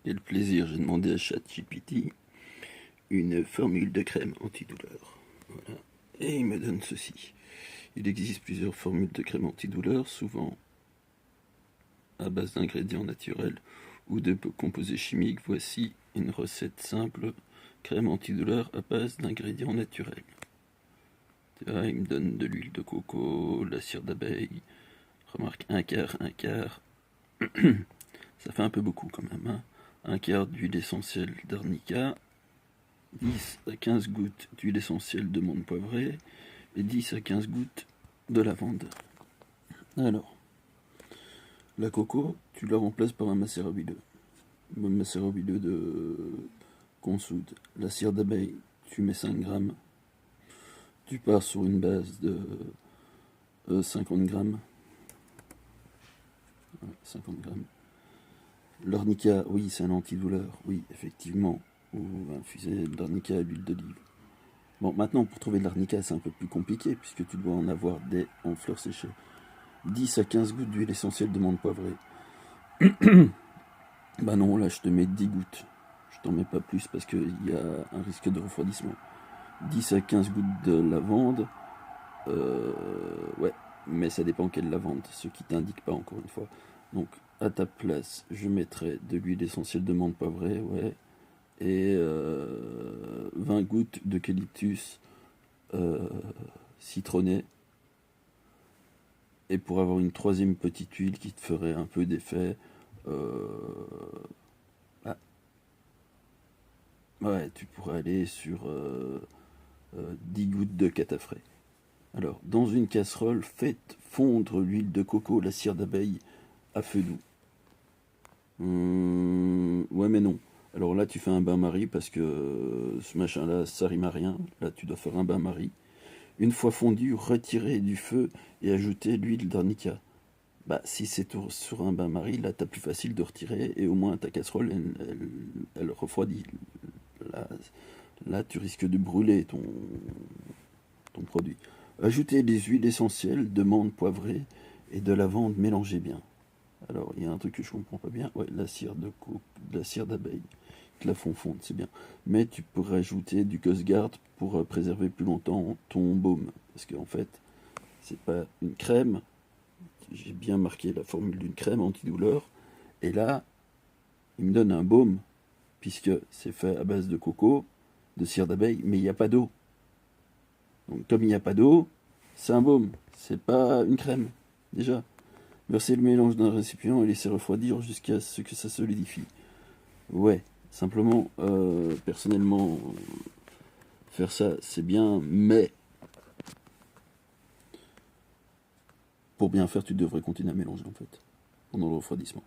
Quel plaisir, j'ai demandé à ChatGPT une formule de crème antidouleur. Voilà. Et il me donne ceci. Il existe plusieurs formules de crème antidouleur, souvent à base d'ingrédients naturels ou de composés chimiques. Voici une recette simple, crème antidouleur à base d'ingrédients naturels. Tu vois, il me donne de l'huile de coco, la cire d'abeille. Remarque, un quart, un quart. Ça fait un peu beaucoup quand même, hein. Un quart d'huile essentielle d'arnica, 10 à 15 gouttes d'huile essentielle de menthe poivrée et 10 à 15 gouttes de lavande. Alors, la coco, tu la remplaces par un macérat huileux. Un macérat huileux de consoude. La cire d'abeille, tu mets 5 grammes. Tu pars sur une base de 50 grammes. 50 grammes. L'arnica, oui, c'est un antidouleur. Oui, effectivement. Ou infuser de l'arnica à l'huile d'olive. Bon, maintenant, pour trouver de l'arnica, c'est un peu plus compliqué, puisque tu dois en avoir en fleurs séchées. 10 à 15 gouttes d'huile essentielle de menthe poivrée. Bah non, là, je te mets 10 gouttes. Je t'en mets pas plus, parce qu'il y a un risque de refroidissement. 10 à 15 gouttes de lavande. Ouais, mais ça dépend quelle lavande, ce qui t'indique pas, encore une fois. Donc, à ta place, je mettrai de l'huile essentielle de menthe poivrée, ouais, et 20 gouttes d'eucalyptus citronné. Et pour avoir une troisième petite huile qui te ferait un peu d'effet, euh, ah, ouais, tu pourrais aller sur 10 gouttes de catafrais. Alors, dans une casserole, faites fondre l'huile de coco, la cire d'abeille à feu doux. Ouais, mais non. Alors là, tu fais un bain-marie parce que ce machin-là, ça rime à rien. Là, tu dois faire un bain-marie. Une fois fondu, retirez du feu et ajoutez l'huile d'arnica. Bah, si c'est sur un bain-marie, là, t'as plus facile de retirer et au moins ta casserole, elle refroidit. Là, là, tu risques de brûler ton produit. Ajoutez des huiles essentielles de menthe poivrée et de lavande, mélangez bien. Alors, il y a un truc que je comprends pas bien. Ouais, la cire d'abeille. Te la font fondre, c'est bien. Mais tu pourrais ajouter du Coast Guard pour préserver plus longtemps ton baume. Parce qu'en fait, c'est pas une crème. J'ai bien marqué la formule d'une crème antidouleur. Et là, il me donne un baume, puisque c'est fait à base de coco, de cire d'abeille, mais il n'y a pas d'eau. Donc, comme il n'y a pas d'eau, c'est un baume. C'est pas une crème, déjà. Versez le mélange dans un récipient et laissez refroidir jusqu'à ce que ça solidifie. Ouais, simplement, personnellement, faire ça, c'est bien, mais pour bien faire, tu devrais continuer à mélanger, en fait, pendant le refroidissement.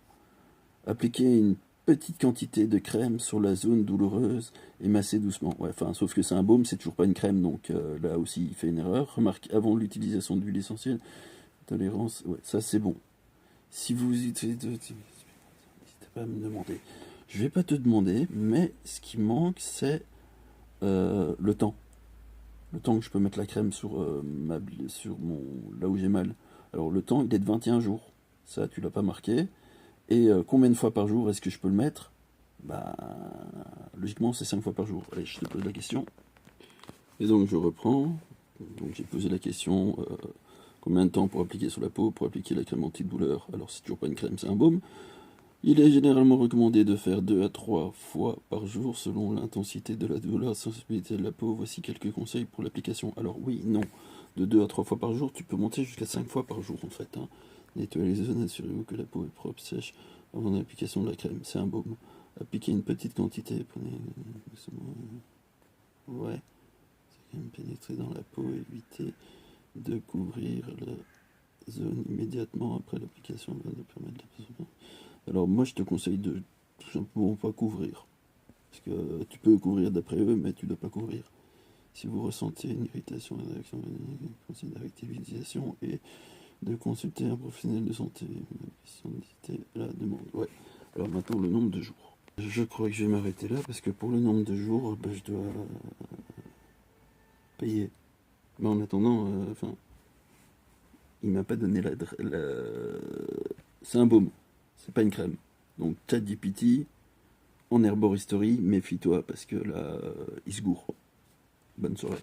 Appliquez une petite quantité de crème sur la zone douloureuse et massez doucement. Ouais, enfin, sauf que c'est un baume, c'est toujours pas une crème, donc là aussi, il fait une erreur. Remarque, avant l'utilisation d'huile essentielle, tolérance, ouais, ça c'est bon. Si vous utilisez... N'hésitez pas à me demander. Je vais pas te demander, mais ce qui manque, c'est le temps. Le temps que je peux mettre la crème sur, sur là où j'ai mal. Alors le temps, il est de 21 jours. Ça, tu l'as pas marqué. Et combien de fois par jour est-ce que je peux le mettre? Bah, logiquement, c'est 5 fois par jour. Allez, je te pose la question. Et donc, je reprends. Donc, j'ai posé la question combien de temps pour appliquer sur la peau, pour appliquer la crème anti-douleur? Alors, c'est toujours pas une crème, c'est un baume. Il est généralement recommandé de faire 2 à 3 fois par jour selon l'intensité de la douleur, la sensibilité de la peau. Voici quelques conseils pour l'application. Alors oui, non. De 2 à 3 fois par jour, tu peux monter jusqu'à 5 fois par jour en fait, hein. Nettoyez les zones, assurez-vous que la peau est propre, sèche avant l'application de la crème. C'est un baume. Appliquez une petite quantité. Prenez... Ouais. C'est quand même pénétrer dans la peau. Évitez de couvrir la zone immédiatement après l'application. De permettre la... Alors moi je te conseille de tout simplement pas couvrir. Parce que tu peux couvrir d'après eux, mais tu ne dois pas couvrir. Si vous ressentez une irritation, une réaction, conseil d'activation et de consulter un professionnel de santé. La demande. Ouais. Alors maintenant le nombre de jours. Je crois que je vais m'arrêter là parce que pour le nombre de jours, bah, je dois payer. Mais en attendant, enfin, il m'a pas donné c'est un baume, c'est pas une crème. Donc ChatGPT, en herboristerie, méfie-toi parce que là, il se gourre. Bonne soirée.